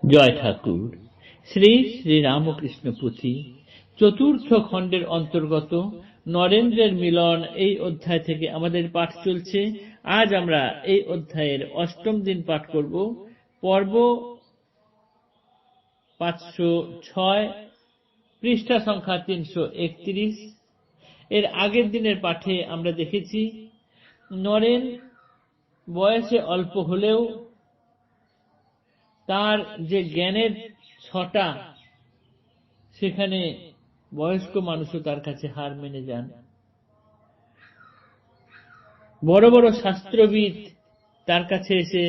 জয় ঠাকুর। শ্রী শ্রী রামকৃষ্ণ পুঁথি চতুর্থ খণ্ডের অন্তর্গত নরেন্দ্রের মিলন এই অধ্যায় থেকে আমাদের পাঠ চলছে। আজ আমরা এই অধ্যায়ের অষ্টম দিন পাঠ করব। পর্ব 506, পৃষ্ঠা সংখ্যা 331। এর আগের দিনের পাঠে আমরা দেখেছি নরেন বয়সে অল্প হলেও তার যে জ্ঞানের ছটা, সেখানে বয়স্ক মানুষও তার কাছে হার মেনে যান। বড় বড় শাস্ত্রবিদ তার কাছে এসে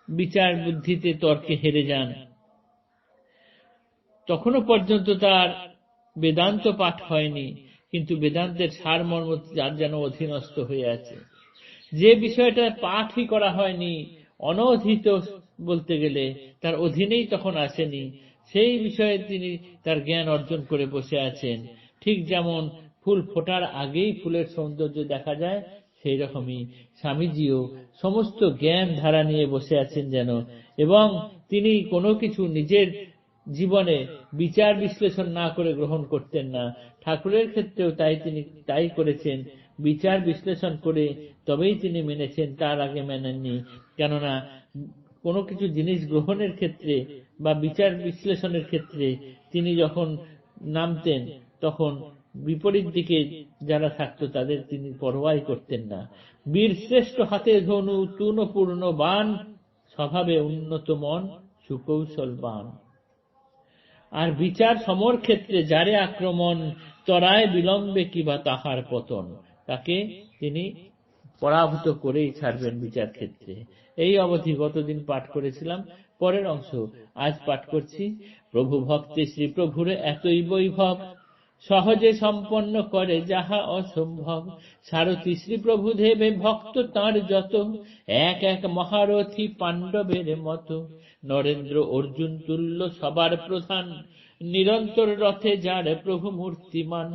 বিচার বুদ্ধিতে তর্কে হেরে যান। তখনও পর্যন্ত তার বেদান্ত পাঠ হয়নি, কিন্তু বেদান্তের সারমর্ম যার যেন অধীনস্থ হয়ে আছে। যে বিষয়টা পাঠই করা হয়নি, অনধিত বলতে গেলে তার অধীনেই তখন আসেনি, সেই বিষয়ে তিনি তার জ্ঞান অর্জন করে বসে আছেন। ঠিক যেমন ফুল ফোটার আগেই ফুলের সৌন্দর্য দেখা যায়, সেই রকমই স্বামীজিও সমস্ত জ্ঞান ধারা নিয়ে বসে আছেন যেন, এবং তিনি কোনো কিছু নিজের জীবনে বিচার বিশ্লেষণ না করে গ্রহণ করতেন না। ঠাকুরের ক্ষেত্রেও তিনি তাই করেছেন, বিচার বিশ্লেষণ করে তবেই তিনি মেনেছেন, তার আগে মেনেননি। কেননা কোনো কিছু জিনিস গ্রহণের ক্ষেত্রে বা বিচার বিশ্লেষণের ক্ষেত্রে তিনি যখন নামতেন, তখন বিপরীত দিকে যারা থাকতো তাদের তিনি পরোয়াই করতেন না। বীর শ্রেষ্ঠ হাতে ধনু তুনপূর্ণ বান, স্বভাবে উন্নত মন সুকৌশল বান। আর বিচার সমর ক্ষেত্রে যারে আক্রমণ, তরায় বিলম্বে কিবা তাহার পতন। তাকে তিনি পরাভূত করেই ছাড়বেন বিচার ক্ষেত্রে। এই অবধি গতদিন পাঠ করেছিলাম। পরের অংশ আজ পাঠ করছি। প্রভু ভক্তে শ্রী প্রভুর এতই বৈভব, সহজে সম্পন্ন করে যাহা অসম্ভব। সারথি শ্রী প্রভু দেবে ভক্ত তাঁর যত, এক এক মহারথী পাণ্ডবের মতো। নরেন্দ্র অর্জুন তুল্য সবার প্রধান, নিরন্তর রথে যার প্রভু মূর্তিমান।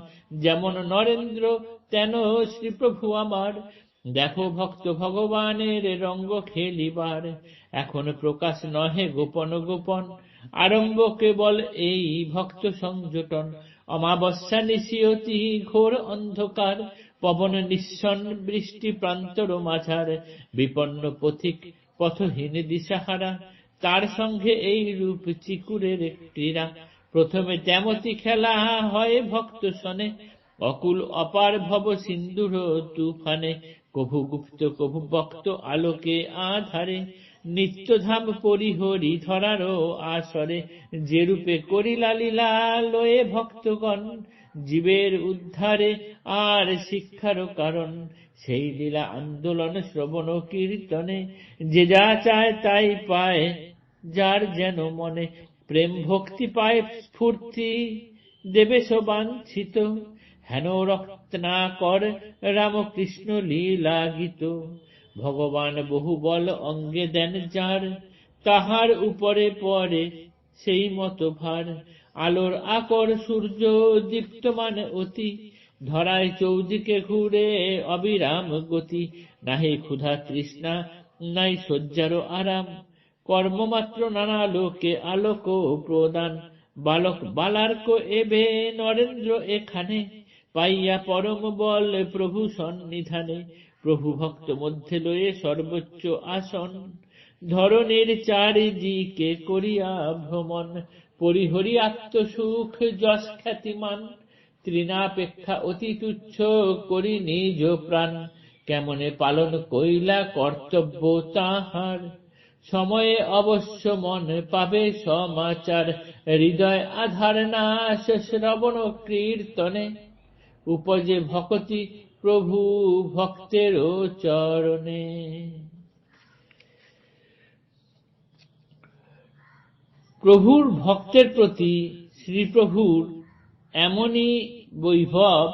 যেমন নরেন্দ্র তেন শ্রী প্রভু আমার, দেখো ভক্ত ভগবানের রঙ্গ খেলিবার। এখন প্রকাশ নহে গোপন গোপন, আরম্ভ কেবল এই ভক্ত সংযটন। অমাবস্যা নিশি অতি ঘোর অন্ধকার, পবন নিঃসন বৃষ্টি প্রান্তর মাঝার। বিপন্ন পথিক পথহীন দিশাহারা, তার সঙ্গে এই রূপ চিকুরের ক্রীড়া। প্রথমে তেমতি খেলা হয় ভক্ত সনে, অকুল অপার ভব সিন্ধুর তুফানে। কভু গুপ্ত কভু বক্ত আলোকে আধারে, নিত্যধাম পরিহরি ধরারও আসরে। যে রূপে করিলা লীলা লয়ে ভক্তগণ, জীবের উদ্ধারে আর শিক্ষারও কারণ। সেই লীলা আন্দোলন শ্রবণ কীর্তনে, যে যা চায় তাই পায় যার যেন মনে। প্রেম ভক্তি পায় স্ফূর্তি দেবে বাঞ্ছিত, হেন রত্নাকর রামকৃষ্ণ লীলা গীত। ভগবান বহু বল অঙ্গে দেন যার, তাহার উপরে পরে সেই মতো ভার। আলোর আকর সূর্য দীপ্তমান অতি, ধরায় চৌদিকে ঘুরে অবিরাম গতি। নাহি ক্ষুধা তৃষ্ণা নাই শয্যারও আরাম, কর্মমাত্র নানা লোকে আলোক প্রদান। বালক বালার্ক এবে নরেন্দ্র এখানে, পাইয়া পরম বল প্রভু সন্নিধানে। প্রভু ভক্ত মধ্যে লয়ে সর্বোচ্চ আসন, ধরনের চারিদিকে করিয়া ভ্রমণ। পরিহরি আত্মসুখ যশ খ্যাতিমান, তৃণাপেক্ষা অতি তুচ্ছ করি নিজ প্রাণ। কেমনে পালন কইলা কর্তব্য তাহার, সময়ে অবশ্য মন পাবে সমাচার। হৃদয় আধার নাশ শ্রবণ কীর্তনে, উপজে ভকতি প্রভু ভক্তের চরণে। প্রভুর ভক্তের প্রতি শ্রীপ্রভুর এমনই বৈভব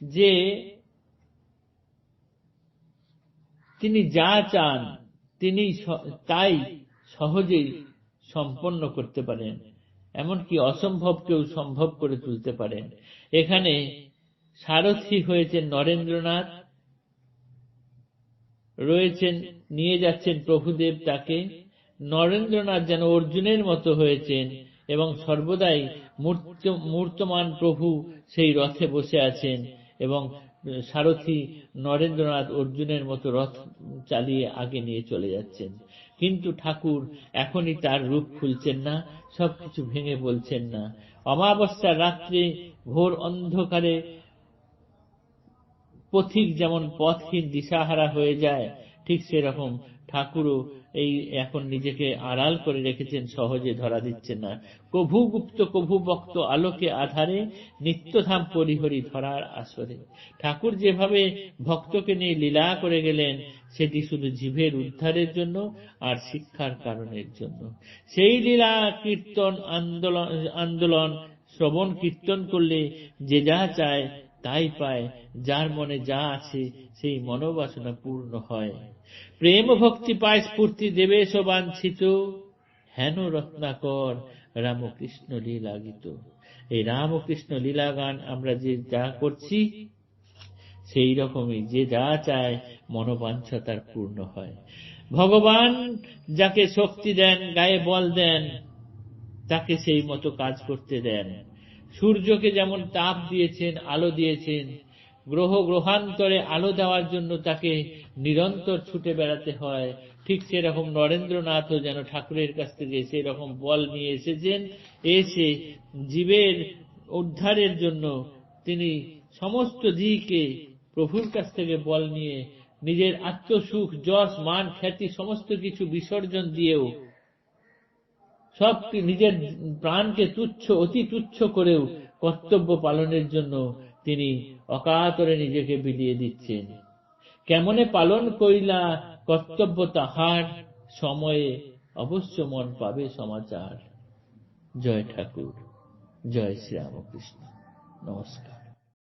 যে তিনি যা চান তিনি তাই সহজেই সম্পন্ন করতে পারেন, এমনকি অসম্ভবকেও সম্ভব করে তুলতে পারেন। এখানে সারথি হয়েছেন নরেন্দ্রনাথ, রয়েছেন নিয়ে যাচ্ছেন প্রভুদেব তাকে, নরেন্দ্রনাথ যেন অর্জুনের মতো হয়েছেন এবং সর্বদাই মূর্তমান প্রভু সেই রথে বসে আছেন এবং সারথী নরেন্দ্রনাথ অর্জুনের মতো রথ চালিয়ে আগে নিয়ে চলে যাচ্ছেন। কিন্তু ঠাকুর এখনই তার রূপ খুলছেন না, সবকিছু ভেঙে বলছেন না। অমাবস্যার রাত্রে ঘোর অন্ধকারে পথিক যেমন পথহীন দিশাহারা হয়ে যায়, ঠিক সেরকম ঠাকুরও এই এখন নিজেকে আড়াল করে রেখেছেন, সহজে ধরা দিচ্ছেন না। কভু গুপ্ত কভু বক্ত আলোকে আধারে, নিত্যধাম পরিহরি ধরার আসরে। ঠাকুর যেভাবে ভক্তকে নিয়ে লীলা করে গেলেন, সেটি শুধু জীবের উদ্ধারের জন্য আর শিক্ষার কারণের জন্য। সেই লীলা কীর্তন আন্দোলন শ্রবণ কীর্তন করলে যে যা চায় তাই পায়, যার মনে যা আছে সেই মনোবাসনা পূর্ণ হয়। প্রেম ভক্তি পায় স্ফূর্তি দেবেশ বাঞ্ছিত, হেন রত্নাকর রামকৃষ্ণ লীলা গীত। এই রামকৃষ্ণ লীলা গান আমরা যে যা করছি, সেই রকমই যে যা চায় মনোবাঞ্ছা তার পূর্ণ হয়। ভগবান যাকে শক্তি দেন, গায়ে বল দেন, তাকে সেই মতো কাজ করতে দেন। সূর্যকে যেমন তাপ দিয়েছেন, আলো দিয়েছেন, গ্রহ গ্রহান্তরে আলো দেওয়ার জন্য তাকে নিরন্তর ছুটে বেড়াতে হয়, ঠিক সেরকম নরেন্দ্রনাথও যেন ঠাকুরের কাছ থেকে সেরকম বল নিয়ে এসেছেন। এসে জীবের উদ্ধারের জন্য তিনি সমস্ত দিকে প্রভুর কাছ থেকে বল নিয়ে নিজের আত্মসুখ, যশ, মান, খ্যাতি সমস্ত কিছু বিসর্জন দিয়েও, সব নিজের প্রাণকে তুচ্ছ, অতি তুচ্ছ করেও কর্তব্য পালনের জন্য তিনি অকাতরে নিজেকে বিলিয়ে দিচ্ছেন। কেমনে পালন কইলা কর্তব্য তাহার, সময়ে অবশ্য মন পাবে সমাচার। জয় ঠাকুর, জয় শ্রী রামকৃষ্ণ। নমস্কার।